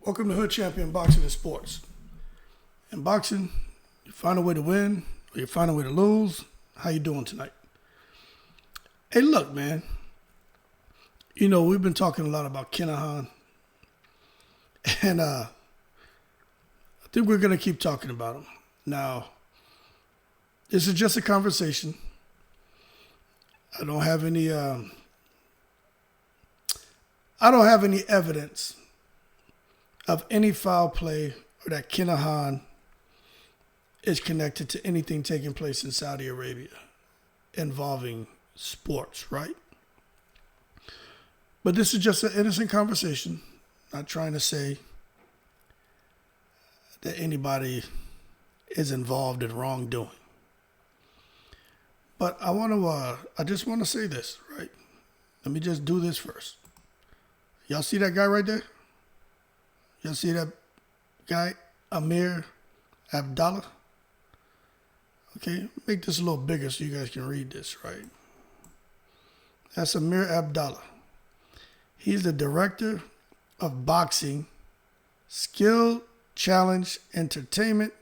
Welcome to Hood Champion Boxing and Sports. In boxing, you find a way to win or you find a way to lose. How you doing tonight? Hey, look, man. You know, we've been talking a lot about Kinahan. And I think we're going to keep talking about him. Now, this is just a conversation. I don't have any evidence of any foul play or that Kinahan is connected to anything taking place in Saudi Arabia involving sports, right? But this is just an innocent conversation. Not trying to say that anybody is involved in wrongdoing. But I just want to say this, right? Let me just do this first. Y'all see that guy right there? Y'all see that guy, Amir, Abdallah? Okay, make this a little bigger so you guys can read this, right? That's Amir Abdallah. He's the director of boxing, skill, challenge, entertainment,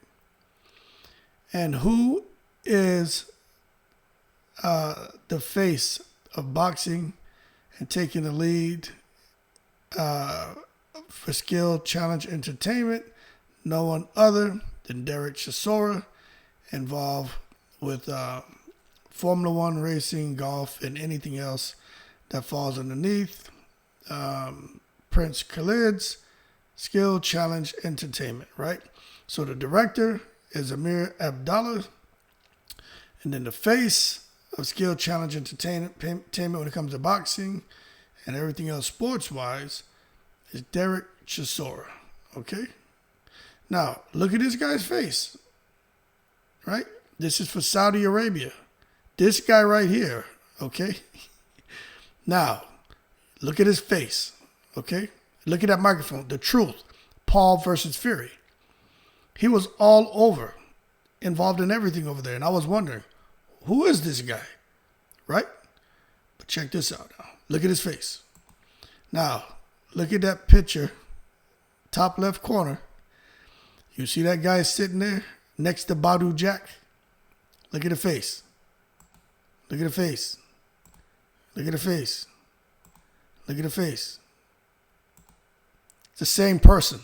and who is the face of boxing and taking the lead for skill, challenge, entertainment, no one other than Derek Schaefer, involved with Formula One racing, golf, and anything else that falls underneath Prince Khalid's skill, challenge, entertainment, right? So the director is Amir Abdallah, and then the face of skill, challenge, entertainment when it comes to boxing and everything else sports-wise is Derek Chisora, okay? Now, look at this guy's face, right? This is for Saudi Arabia. This guy right here, okay? Now, look at his face, okay? Look at that microphone. The truth, Paul versus Fury. He was all over, involved in everything over there. And I was wondering, who is this guy, right? But check this out now. Look at his face. Now, look at that picture, top left corner. You see that guy sitting there next to Badu Jack? Look at the face. Look at the face. Look at the face. Look at the face. It's the same person.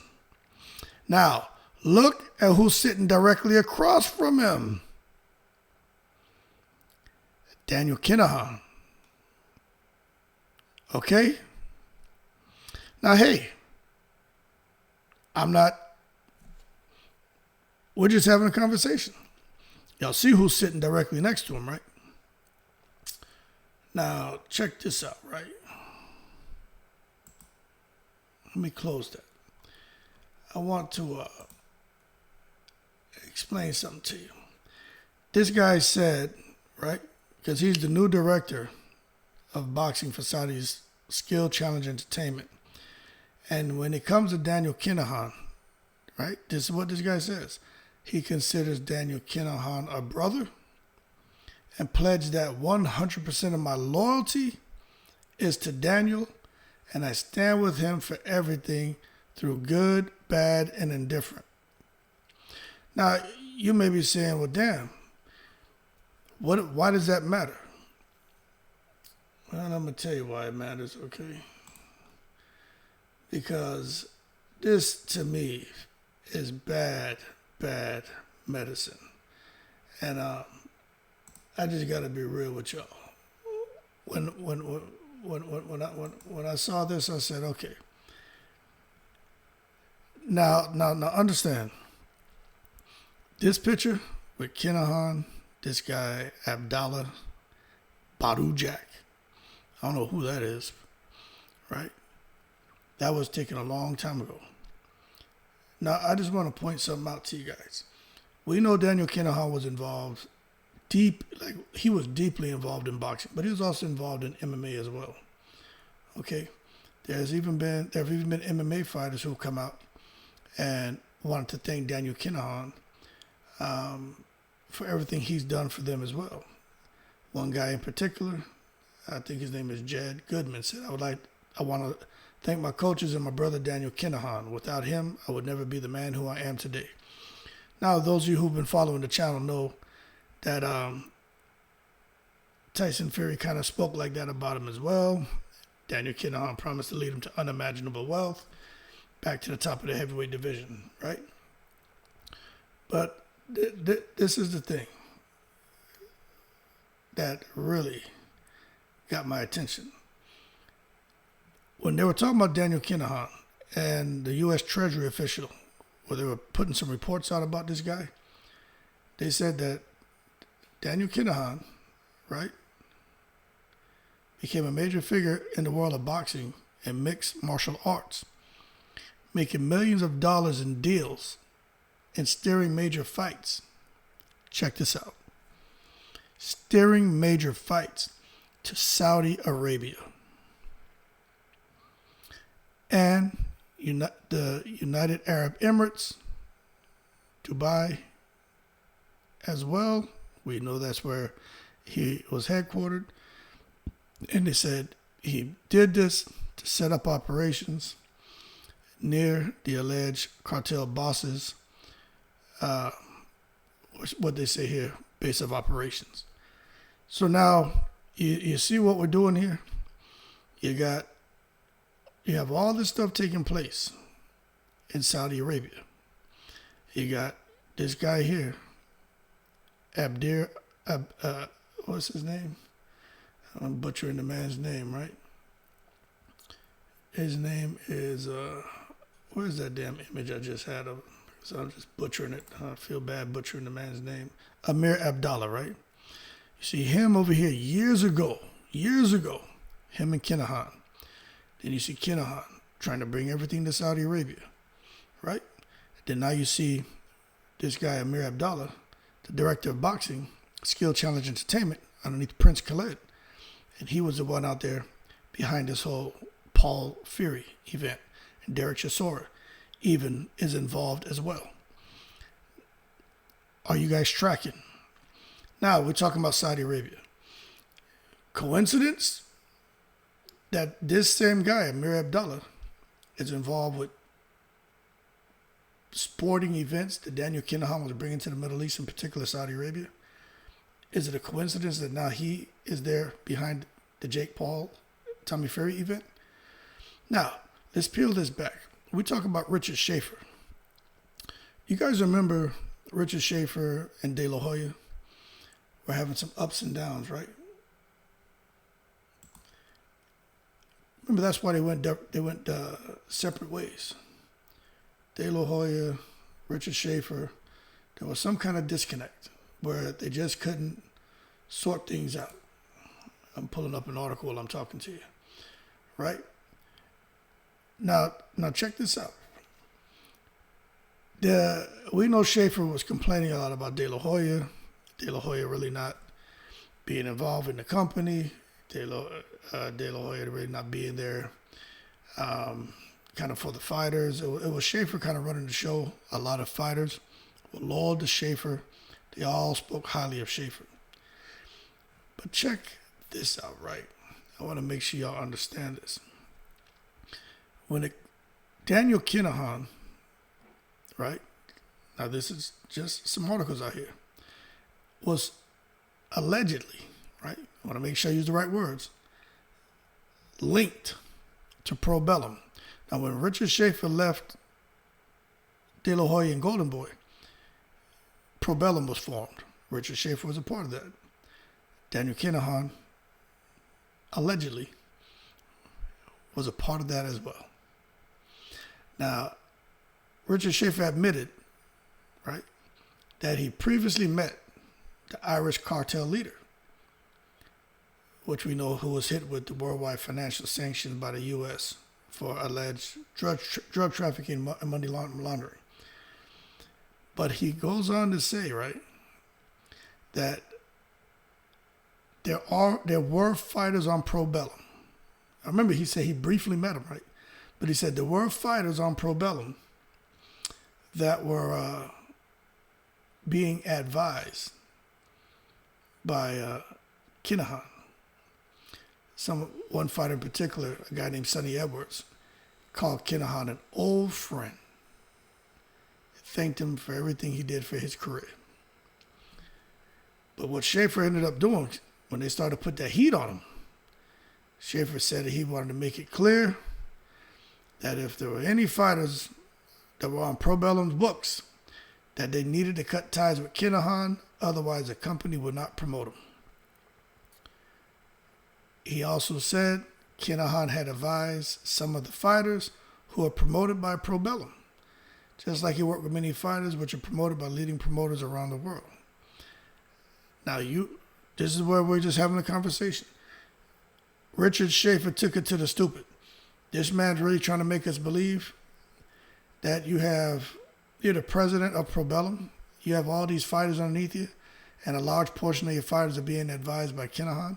Now, look at who's sitting directly across from him. Daniel Kinahan. Okay? Now, hey, we're just having a conversation. Y'all see who's sitting directly next to him, right? Now, check this out, right? Let me close that. I want to explain something to you. This guy said, right, because he's the new director of boxing for Saudi's Skill Challenge Entertainment. And when it comes to Daniel Kinahan, right, this is what this guy says. He considers Daniel Kinahan a brother and pledged that 100% of my loyalty is to Daniel, and I stand with him for everything through good, bad, and indifferent. Now, you may be saying, well, damn, why does that matter? Well, I'm going to tell you why it matters, okay? Because this, to me, is bad medicine. And I just got to be real with y'all. When I saw this, I said, okay. Now understand. This picture with Kinahan, this guy, Abdallah, Badu Jack. I don't know who that is, right? That was taken a long time ago. Now, I just want to point something out to you guys. We know Daniel Kinahan was involved he was deeply involved in boxing, but he was also involved in MMA as well. Okay? There have even been MMA fighters who come out and wanted to thank Daniel Kinahan for everything he's done for them as well. One guy in particular, I think his name is Jed Goodman, said, I want to Thank my coaches and my brother Daniel Kinahan. Without him, I would never be the man who I am today. Now, those of you who've been following the channel know that Tyson Fury kind of spoke like that about him as well. Daniel Kinahan promised to lead him to unimaginable wealth, back to the top of the heavyweight division, right? But this is the thing that really got my attention. When they were talking about Daniel Kinahan and the U.S. Treasury official, where they were putting some reports out about this guy, they said that Daniel Kinahan, right, became a major figure in the world of boxing and mixed martial arts, making millions of dollars in deals and steering major fights. Check this out. Steering major fights to Saudi Arabia and the United Arab Emirates, Dubai as well. We know that's where he was headquartered. And they said he did this to set up operations near the alleged cartel bosses, what they say here, base of operations. So now you see what we're doing here? You have all this stuff taking place in Saudi Arabia. You got this guy here, what's his name? I'm butchering the man's name, right? His name is, where's that damn image I just had of him? So I'm just butchering it. I feel bad butchering the man's name. Amir Abdallah, right? You see him over here years ago, him and Kinahan. Then you see Kinahan trying to bring everything to Saudi Arabia, right? Then now you see this guy, Amir Abdallah, the director of boxing, Skill Challenge Entertainment, underneath Prince Khalid. And he was the one out there behind this whole Paul Fury event. And Derek Chisora even is involved as well. Are you guys tracking? Now, we're talking about Saudi Arabia. Coincidence that this same guy, Amir Abdallah, is involved with sporting events that Daniel Kinahan was bringing to the Middle East, in particular Saudi Arabia? Is it a coincidence that now he is there behind the Jake Paul, Tommy Fury event? Now, let's peel this back. We talk about Richard Schaefer. You guys remember Richard Schaefer and De La Hoya were having some ups and downs, right? Remember, that's why they went separate ways. De La Hoya, Richard Schaefer, there was some kind of disconnect where they just couldn't sort things out. I'm pulling up an article while I'm talking to you, right? Now check this out. We know Schaefer was complaining a lot about De La Hoya really not being involved in the company, De La Hoya really not being there kind of for the fighters. It was Schaefer kind of running the show. A lot of fighters were loyal to Schaefer. They all spoke highly of Schaefer. But check this out, right? I want to make sure y'all understand this. Daniel Kinahan, right? Now this is just some articles out here, was allegedly, right? I want to make sure I use the right words, linked to Probellum. Now when Richard Schaefer left De La Hoya and Golden Boy, Probellum was formed. Richard Schaefer was a part of that. Daniel Kinahan allegedly was a part of that as well. Now, Richard Schaefer admitted, right, that he previously met the Irish cartel leader, which we know who was hit with the worldwide financial sanctions by the U.S. for alleged drug trafficking and money laundering. But he goes on to say, right, that there were fighters on Probellum. I remember he said he briefly met him, right? But he said there were fighters on Probellum that were being advised by Kinahan. One fighter in particular, a guy named Sonny Edwards, called Kinahan an old friend. Thanked him for everything he did for his career. But what Schaefer ended up doing, when they started to put that heat on him, Schaefer said that he wanted to make it clear that if there were any fighters that were on Probellum's books, that they needed to cut ties with Kinahan, otherwise the company would not promote him. He also said Kinahan had advised some of the fighters who are promoted by Probellum, just like he worked with many fighters which are promoted by leading promoters around the world. Now this is where we're just having a conversation. Richard Schaefer took it to the stupid. This man's really trying to make us believe that you're the president of Probellum, you have all these fighters underneath you, and a large portion of your fighters are being advised by Kinahan,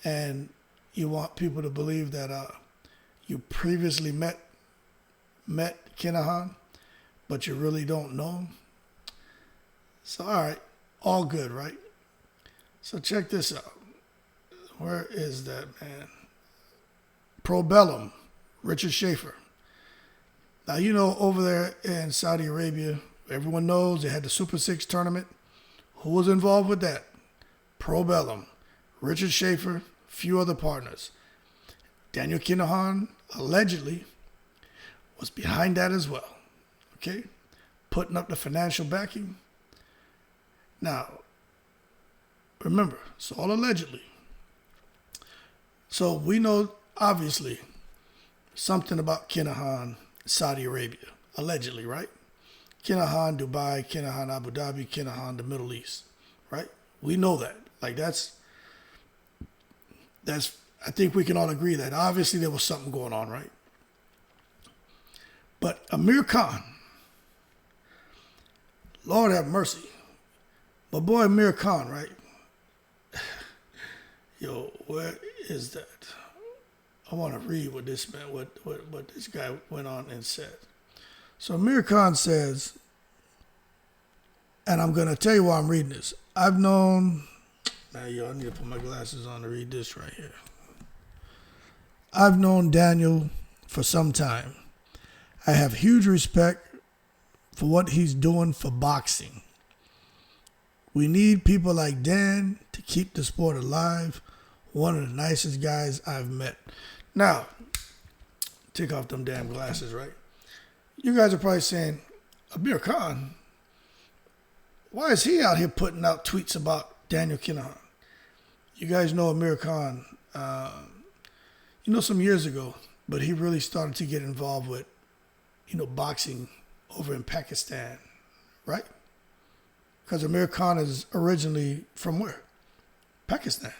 and you want people to believe that you previously met Kinahan, but you really don't know him. So, all right, all good, right? So check this out. Where is that, man? Probellum, Richard Schaefer. Now, over there in Saudi Arabia, everyone knows they had the Super 6 tournament. Who was involved with that? Probellum, Richard Schaefer, few other partners. Daniel Kinahan, allegedly, was behind that as well. Okay? Putting up the financial backing. Now, remember, it's all allegedly. So we know, obviously, something about Kinahan, Saudi Arabia, allegedly, right? Kinahan, Dubai, Kinahan, Abu Dhabi, Kinahan, the Middle East, right? We know that. Like that's, I think we can all agree that obviously there was something going on, right? But Amir Khan, Lord have mercy, my boy Amir Khan, right? Yo, where is that? I want to read what this man, what this guy went on and said. So Amir Khan says, and I'm going to tell you why I'm reading this. I've known, I need to put my glasses on to read this right here. I've known Daniel for some time. I have huge respect for what he's doing for boxing. We need people like Dan to keep the sport alive. One of the nicest guys I've met. Now, take off them damn glasses, right? You guys are probably saying, Amir Khan, why is he out here putting out tweets about Daniel Kinahan? You guys know Amir Khan, some years ago, but he really started to get involved with, boxing over in Pakistan, right? Because Amir Khan is originally from where? Pakistan,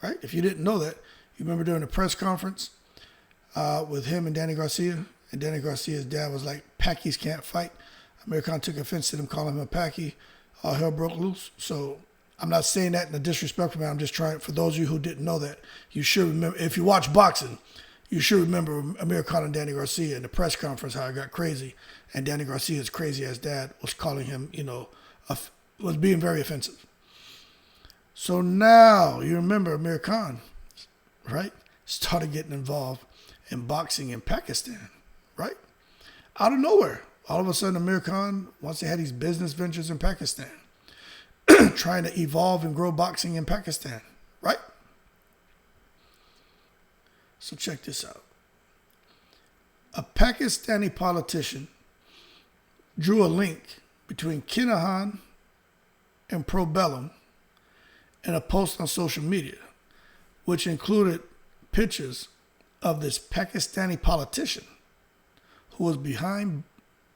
right? If you didn't know that, you remember during the press conference with him and Danny Garcia, and Danny Garcia's dad was like, Pakis can't fight. Amir Khan took offense to them calling him a Paki. All hell broke loose. So I'm not saying that in a disrespectful manner. I'm just trying, for those of you who didn't know that, you should remember, if you watch boxing, you should remember Amir Khan and Danny Garcia in the press conference, how it got crazy. And Danny Garcia's crazy-ass dad was calling him, was being very offensive. So now you remember Amir Khan, right, started getting involved in boxing in Pakistan, right? Out of nowhere. All of a sudden, Amir Khan, once they had these business ventures in Pakistan, trying to evolve and grow boxing in Pakistan, right? So check this out. A Pakistani politician drew a link between Kinahan and Probellum in a post on social media, which included pictures of this Pakistani politician who was behind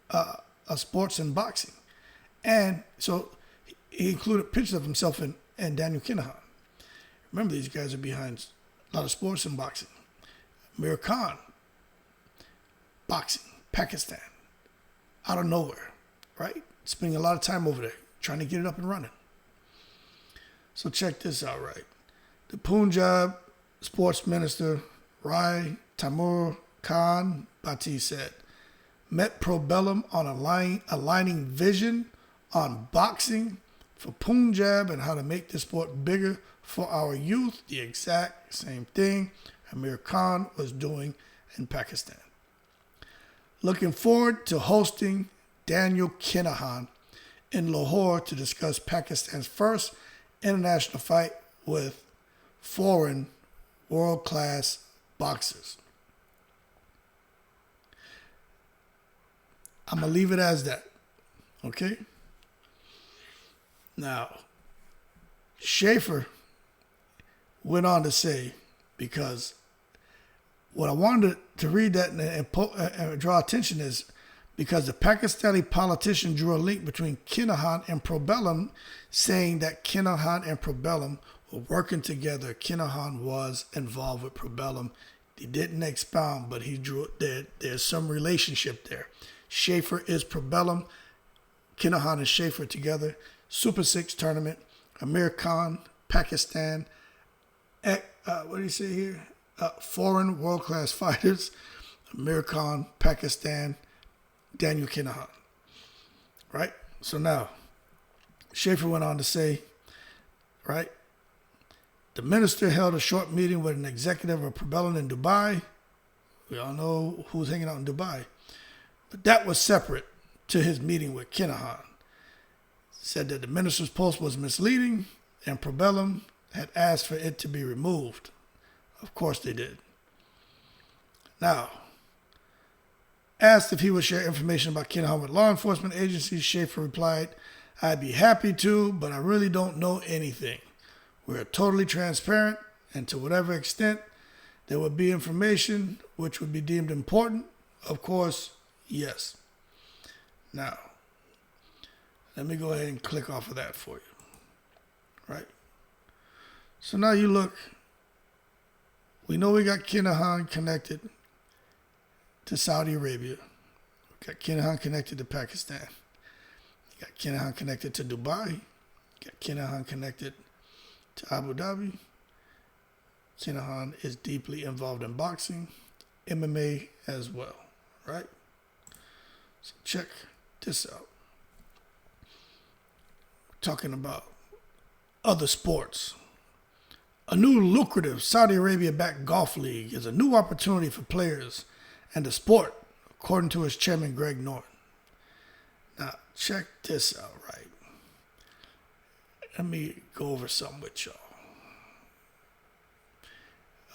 a sports and boxing. And so he included pictures of himself and Daniel Kinahan. Remember, these guys are behind a lot of sports and boxing. Amir Khan, boxing, Pakistan, out of nowhere, right? Spending a lot of time over there, trying to get it up and running. So check this out, right? The Punjab sports minister, Rai Tamur Khan Bhatti said, met Probellum on aligning vision on boxing for Punjab and how to make the sport bigger for our youth. The exact same thing Amir Khan was doing in Pakistan. Looking forward to hosting Daniel Kinahan in Lahore to discuss Pakistan's first international fight with foreign world-class boxers. I'm going to leave it as that. Okay? Now, Schaefer went on to say, because what I wanted to read that and draw attention is because the Pakistani politician drew a link between Kinahan and Probellum, saying that Kinahan and Probellum were working together. Kinahan was involved with Probellum. He didn't expound, but he drew there's some relationship there. Schaefer is Probellum. Kinahan and Schaefer together. Super 6 tournament. Amir Khan, Pakistan. What do you say here? Foreign world-class fighters. Amir Khan, Pakistan. Daniel Kinahan. Right? So now, Schaefer went on to say, right? The minister held a short meeting with an executive of Probellum in Dubai. We all know who's hanging out in Dubai. But that was separate to his meeting with Kinahan. Said that the minister's post was misleading and Probellum had asked for it to be removed. Of course they did. Now, asked if he would share information about Kinahan with law enforcement agencies, Schaefer replied, "I'd be happy to, but I really don't know anything. We're totally transparent, and to whatever extent there would be information which would be deemed important, of course, yes." Now, let me go ahead and click off of that for you. Right? So now you look, we know we got Kinahan connected to Saudi Arabia. We got Kinahan connected to Pakistan. We got Kinahan connected to Dubai. We got Kinahan connected to Abu Dhabi. Kinahan is deeply involved in boxing, MMA as well, right? So check this out. Talking about other sports. A new lucrative Saudi Arabia-backed golf league is a new opportunity for players and the sport, according to its chairman, Greg Norton. Now, check this out, right? Let me go over something with y'all.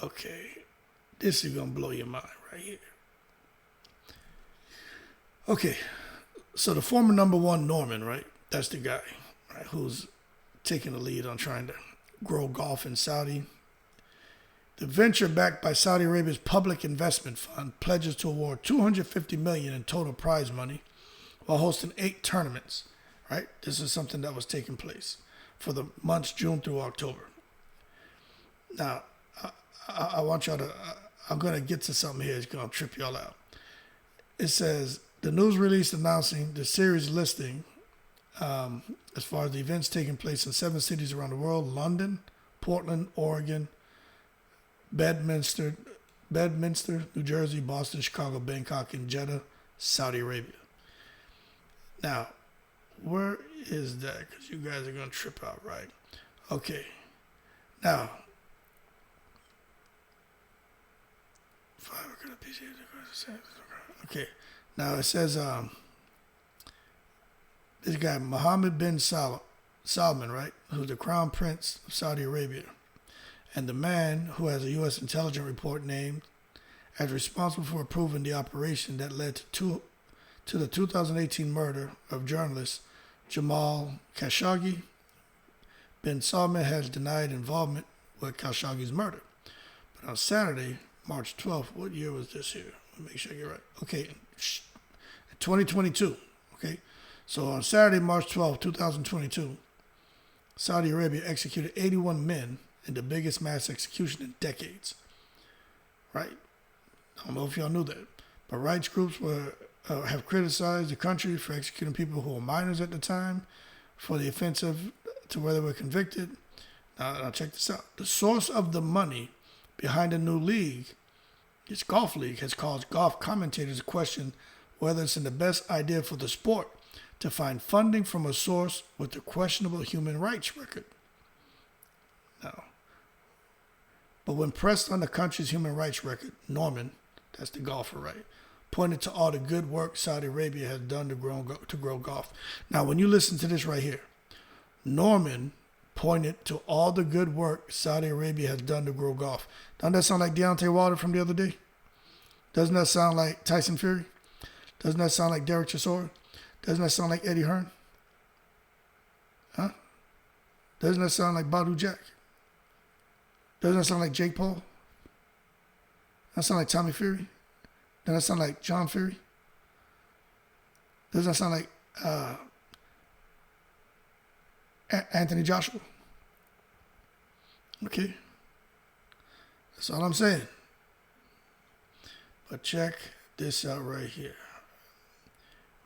Okay, this is going to blow your mind right here. Okay, so the former number one Norman, right? That's the guy, right, who's taking the lead on trying to grow golf in Saudi. The venture, backed by Saudi Arabia's Public Investment Fund, pledges to award $250 million in total prize money while hosting 8 tournaments, right? This is something that was taking place for the months June through October. Now, I want y'all to, I'm going to get to something here that's going to trip y'all out. It says, the news release announcing the series listing as far as the events taking place in 7 cities around the world: London, Portland, Oregon, Bedminster, New Jersey, Boston, Chicago, Bangkok, and Jeddah, Saudi Arabia. Now, where is that? Because you guys are going to trip out, right? Okay. Now, okay. Now it says this guy, Mohammed bin Salman, right, who's the crown prince of Saudi Arabia, and the man who has a U.S. intelligence report named as responsible for approving the operation that led to the 2018 murder of journalist Jamal Khashoggi. Bin Salman has denied involvement with Khashoggi's murder. But on Saturday, March 12th, what year was this here? Let me make sure I get right. Okay, 2022. Okay, so on Saturday, March 12th, 2022, Saudi Arabia executed 81 men in the biggest mass execution in decades. Right? I don't know if y'all knew that, but rights groups have criticized the country for executing people who were minors at the time for the offensive to where they were convicted. Now check this out. The source of the money behind the new league, this golf league, has caused golf commentators to question whether it's in the best idea for the sport to find funding from a source with a questionable human rights record. Now, but when pressed on the country's human rights record, Norman, That's the golfer, right? Pointed to all the good work Saudi Arabia has done to grow golf. Now, when you listen to this right here, Norman pointed to all the good work Saudi Arabia has done to grow golf. Doesn't that sound like Deontay Wilder from the other day? Doesn't that sound like Tyson Fury? Doesn't that sound like Derek Chisora? Doesn't that sound like Eddie Hearn? Huh? Doesn't that sound like Badu Jack? Doesn't that sound like Jake Paul? Doesn't that sound like Tommy Fury? Doesn't that sound like John Fury? Doesn't that sound like Anthony Joshua? Okay. That's all I'm saying. But check this out right here.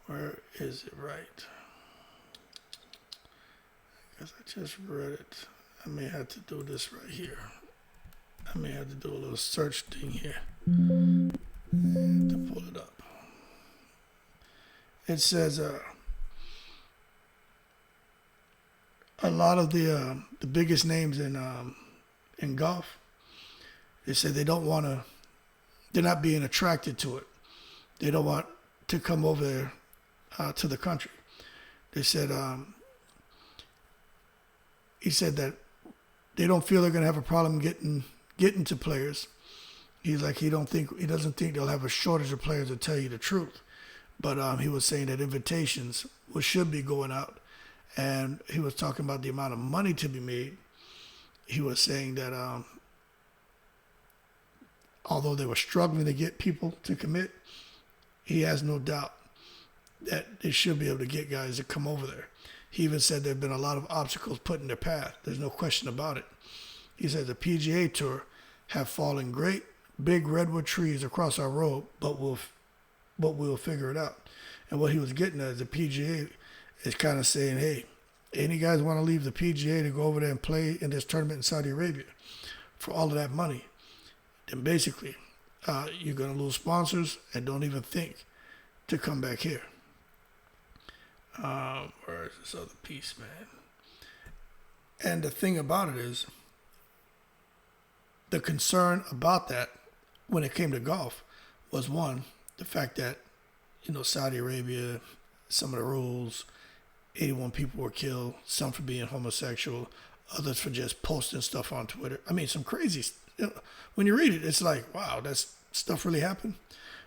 Where is it right? Because I just read it. I may have to do this right here. I may have to do a little search thing here to pull it up. It says a lot of the biggest names in golf, they say they don't want to, they're not being attracted to it. They don't want to come over there to the country. They said, he said that they don't feel they're going to have a problem getting to players. He's like, he doesn't think they'll have a shortage of players, to tell you the truth. But he was saying that invitations should be going out. And he was talking about the amount of money to be made. He was saying that although they were struggling to get people to commit, he has no doubt that they should be able to get guys to come over there. He even said there have been a lot of obstacles put in their path. There's no question about it. He said the PGA Tour have fallen great big redwood trees across our road, but we'll figure it out. And what he was getting at is the PGA is kind of saying, hey, any guys want to leave the PGA to go over there and play in this tournament in Saudi Arabia for all of that money, then basically you're going to lose sponsors and don't even think to come back here. Where is this other piece, man? And the thing about it is, the concern about that when it came to golf was, one, the fact that, Saudi Arabia, some of the rules, 81 people were killed, some for being homosexual, others for just posting stuff on Twitter. I mean, some crazy when you read it, it's like, wow, that stuff really happened.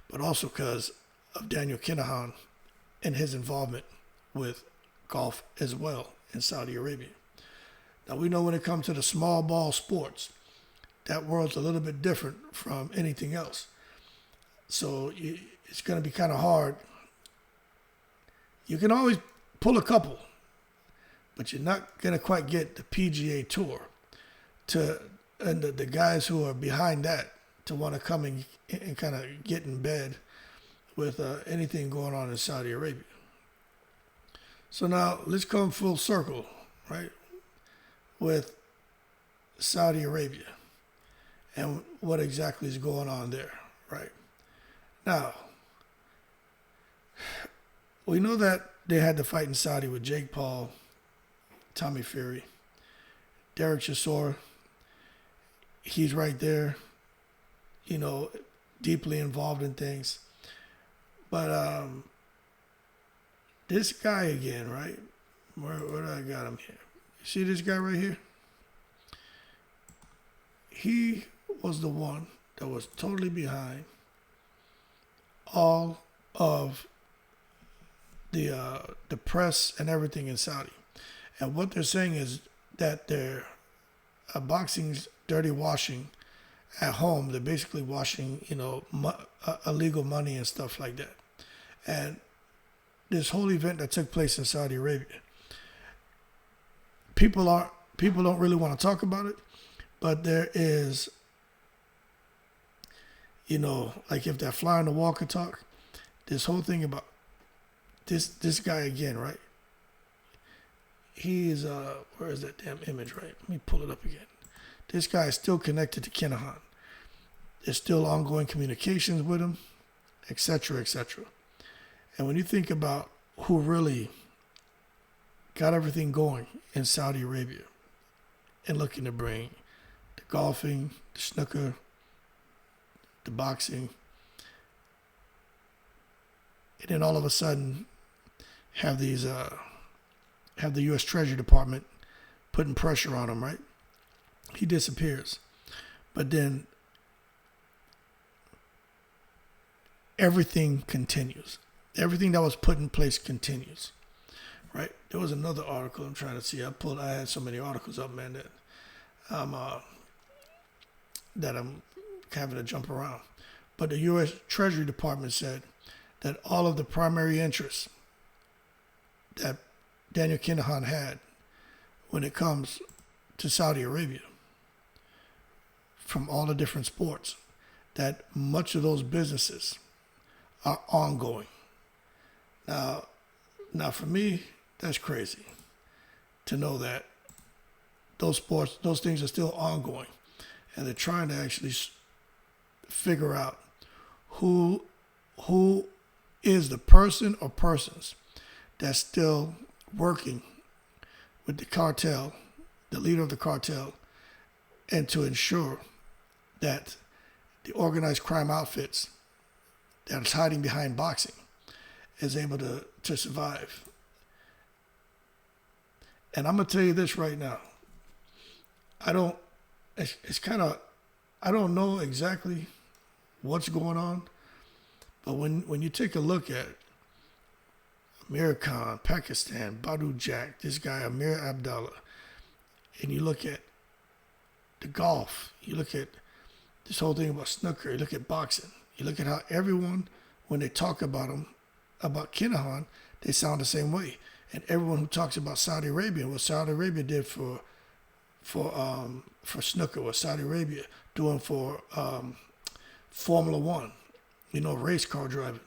But also because of Daniel Kinahan and his involvement with golf as well in Saudi Arabia. Now, we know when it comes to the small ball sports, that world's a little bit different from anything else. So it's going to be kind of hard. You can always pull a couple, but you're not going to quite get the PGA Tour and the guys who are behind that to want to come and kind of get in bed with anything going on in Saudi Arabia. So now let's come full circle, right, with Saudi Arabia and what exactly is going on there, right? Now, we know that they had the fight in Saudi with Jake Paul, Tommy Fury, Derek Chisora. He's right there, deeply involved in things. But this guy again, right? Where do I got him here? You see this guy right here? He was the one that was totally behind all of the press and everything in Saudi. And what they're saying is that they're boxing's dirty washing at home. They're basically washing, illegal money and stuff like that. And this whole event that took place in Saudi Arabia, people don't really want to talk about it, but there is, like if that fly on the wall could talk, this whole thing about this guy again, right? He's where is that damn image, right? Let me pull it up again. This guy is still connected to Kinahan. There's still ongoing communications with him, etc., etc. And when you think about who really got everything going in Saudi Arabia and looking to bring the golfing, the snooker, the boxing, and then all of a sudden have these have the U.S. Treasury Department putting pressure on him, right? He disappears. But then everything continues. Everything that was put in place continues, right? There was another article I'm trying to see. I had so many articles up, man, that I'm having to jump around. But the U.S. Treasury Department said that all of the primary interests that Daniel Kinahan had when it comes to Saudi Arabia, from all the different sports, that much of those businesses are ongoing. Now for me, that's crazy to know that those sports, those things are still ongoing, and they're trying to actually figure out who is the person or persons that's still working with the cartel, the leader of the cartel, and to ensure that the organized crime outfits that is hiding behind boxing is able to survive. And I'm going to tell you this right now. I don't know exactly what's going on, but when you take a look at Amir Khan, Pakistan, Badu Jack, this guy Amir Abdallah, and you look at the golf, you look at this whole thing about snooker, you look at boxing, you look at how everyone, when they talk about him, about Kinahan, they sound the same way. And everyone who talks about Saudi Arabia, what Saudi Arabia did for snooker, what Saudi Arabia doing for Formula One, race car driving,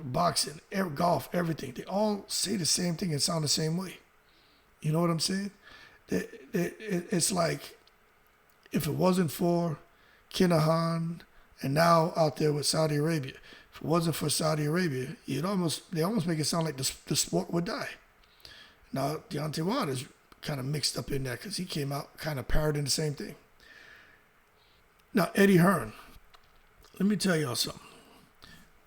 boxing, golf, everything. They all say the same thing and sound the same way. You know what I'm saying? It's like if it wasn't for Kinahan and now out there with Saudi Arabia, if it wasn't for Saudi Arabia, they almost make it sound like the sport would die. Now, Deontay Wilder's kind of mixed up in that because he came out kind of parroting the same thing. Now, Eddie Hearn, let me tell y'all something.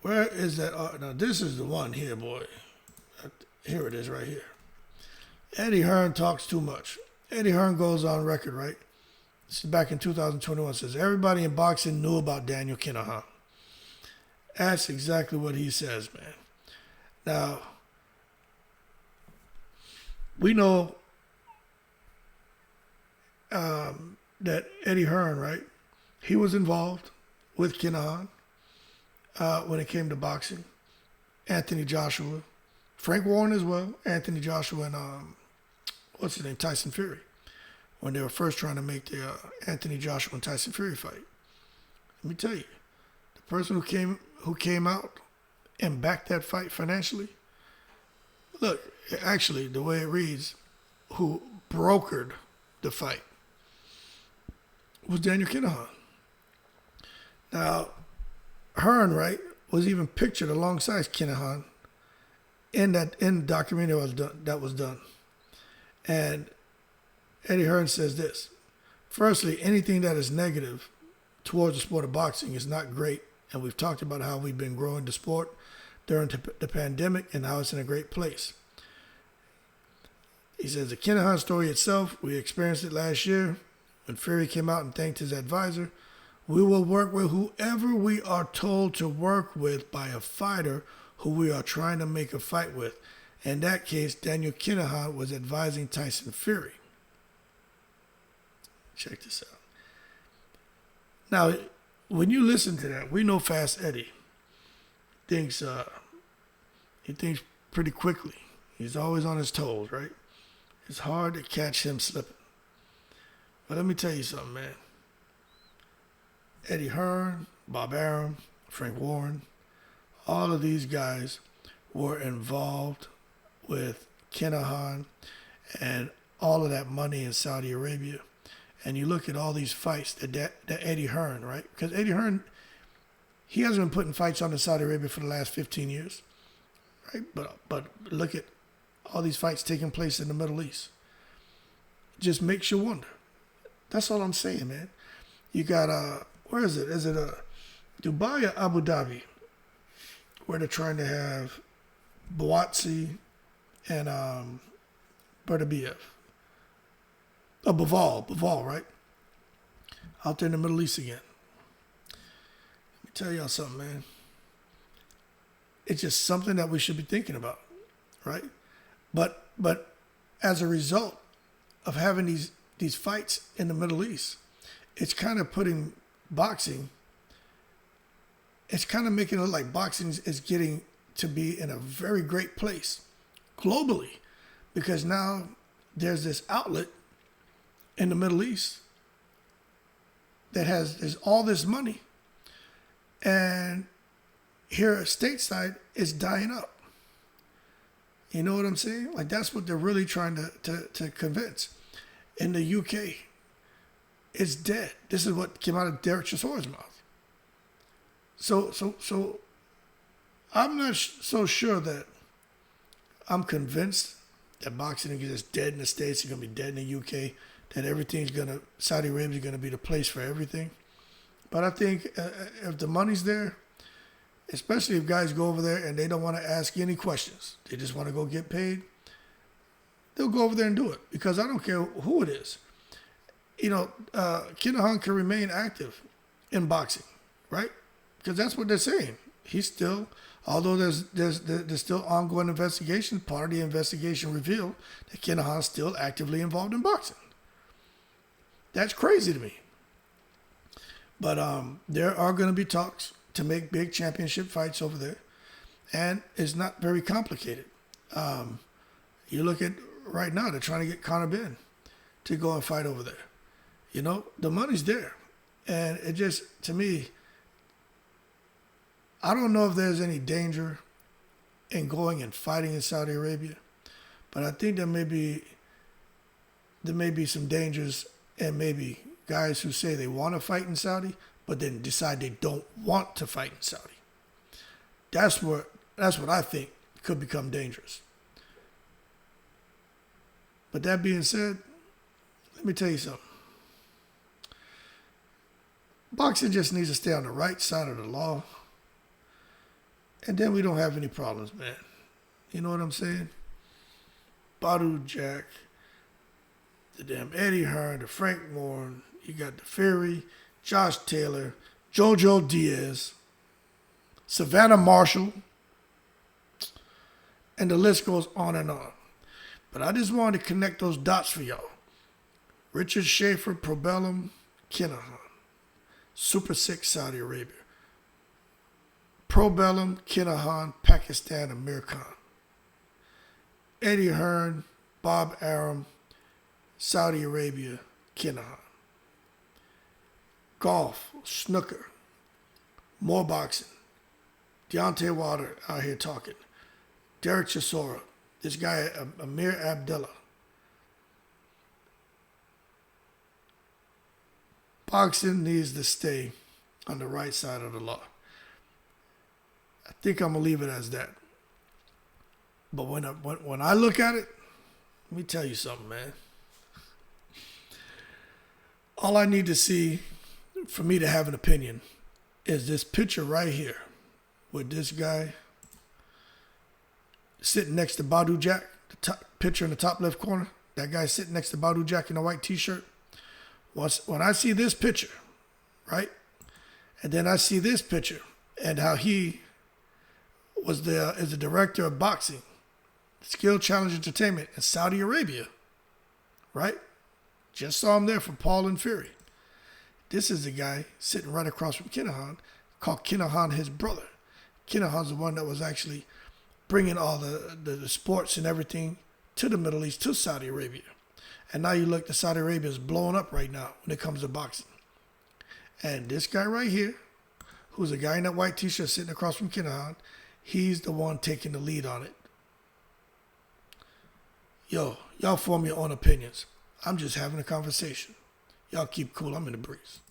Where is that? Now, this is the one here, boy. Here it is right here. Eddie Hearn talks too much. Eddie Hearn goes on record, right? This is back in 2021. Says, everybody in boxing knew about Daniel Kinahan. That's exactly what he says, man. Now, we know that Eddie Hearn, right? He was involved with Kinahan when it came to boxing. Anthony Joshua, Frank Warren as well. Anthony Joshua and Tyson Fury, when they were first trying to make the Anthony Joshua and Tyson Fury fight. Let me tell you, the person who came out and backed that fight financially. Look, actually, the way it reads, who brokered the fight was Daniel Kinahan. Now, Hearn, right, was even pictured alongside Kinahan in the documentary that was done. And Eddie Hearn says this: firstly, anything that is negative towards the sport of boxing is not great. And we've talked about how we've been growing the sport during the pandemic and how it's in a great place. He says the Kinahan story itself, we experienced it last year when Fury came out and thanked his advisor. We will work with whoever we are told to work with by a fighter who we are trying to make a fight with. In that case, Daniel Kinahan was advising Tyson Fury. Check this out. Now, when you listen to that, we know Fast Eddie thinks pretty quickly. He's always on his toes, right? It's hard to catch him slipping. But let me tell you something, man. Eddie Hearn, Bob Arum, Frank Warren, all of these guys were involved with Kinahan and all of that money in Saudi Arabia. And you look at all these fights that Eddie Hearn, right? Because Eddie Hearn, he hasn't been putting fights on in Saudi Arabia for the last 15 years, right? But look at all these fights taking place in the Middle East. Just makes you wonder. That's all I'm saying, man. You got, where is it? Is it Dubai or Abu Dhabi? where they're trying to have Boatsi and Berdabiev. Oh, Baval, right? Out there in the Middle East again. Let me tell y'all something, man. It's just something that we should be thinking about, right? But as a result of having these fights in the Middle East, it's kind of putting boxing, it's kind of making it look like boxing is getting to be in a very great place globally, because now there's this outlet in the Middle East that there's all this money, and here stateside is dying up. You know what I'm saying? Like, that's what they're really trying to convince. In the UK, it's dead. This is what came out of Derek Chisora's mouth. So I'm not so sure that I'm convinced that boxing is just dead in the States, it's going to be dead in the UK, that Saudi Arabia is going to be the place for everything. But I think if the money's there, especially if guys go over there and they don't want to ask any questions, they just want to go get paid, they'll go over there and do it, because I don't care who it is. You know, Kinahan can remain active in boxing, right? Because that's what they're saying. He's still, although there's still ongoing investigation, part of the investigation revealed that Kinahan's still actively involved in boxing. That's crazy to me. But there are going to be talks to make big championship fights over there, and it's not very complicated. You look at right now, they're trying to get Conor Benn to go and fight over there. You know, the money's there, and it just, to me, I don't know if there's any danger in going and fighting in Saudi Arabia, but I think there may be some dangers, and maybe guys who say they want to fight in Saudi, but then decide they don't want to fight in Saudi. That's what I think could become dangerous. But that being said, let me tell you something. Boxing just needs to stay on the right side of the law, and then we don't have any problems, man. You know what I'm saying? Badu Jack, the damn Eddie Hearn, the Frank Warren, you got the Fury, Josh Taylor, Jojo Diaz, Savannah Marshall, and the list goes on and on. But I just wanted to connect those dots for y'all. Richard Schaefer, Probellum, Kinahan. Super 6, Saudi Arabia. Probellum, Kinahan, Pakistan, Amir Khan. Eddie Hearn, Bob Arum, Saudi Arabia, Kinahan. Golf, snooker, more boxing. Deontay Wilder out here talking. Derek Chisora. This guy, Amir Abdallah. Boxing needs to stay on the right side of the law. I think I'm going to leave it as that. But when I look at it, let me tell you something, man. All I need to see for me to have an opinion is this picture right here with this guy sitting next to Badu Jack, the top picture in the top left corner. That guy sitting next to Badu Jack in a white t-shirt. When I see this picture, right, and then I see this picture and how he is the director of boxing, Skill Challenge Entertainment in Saudi Arabia, right? Just saw him there for Paul and Fury. This is the guy sitting right across from Kinahan, called Kinahan his brother. Kinahan's the one that was actually bringing all the sports and everything to the Middle East, to Saudi Arabia. And now you look, the Saudi Arabia is blowing up right now when it comes to boxing. And this guy right here, who's a guy in that white t-shirt sitting across from Kinahan, he's the one taking the lead on it. Yo, y'all form your own opinions. I'm just having a conversation. Y'all keep cool. I'm in the breeze.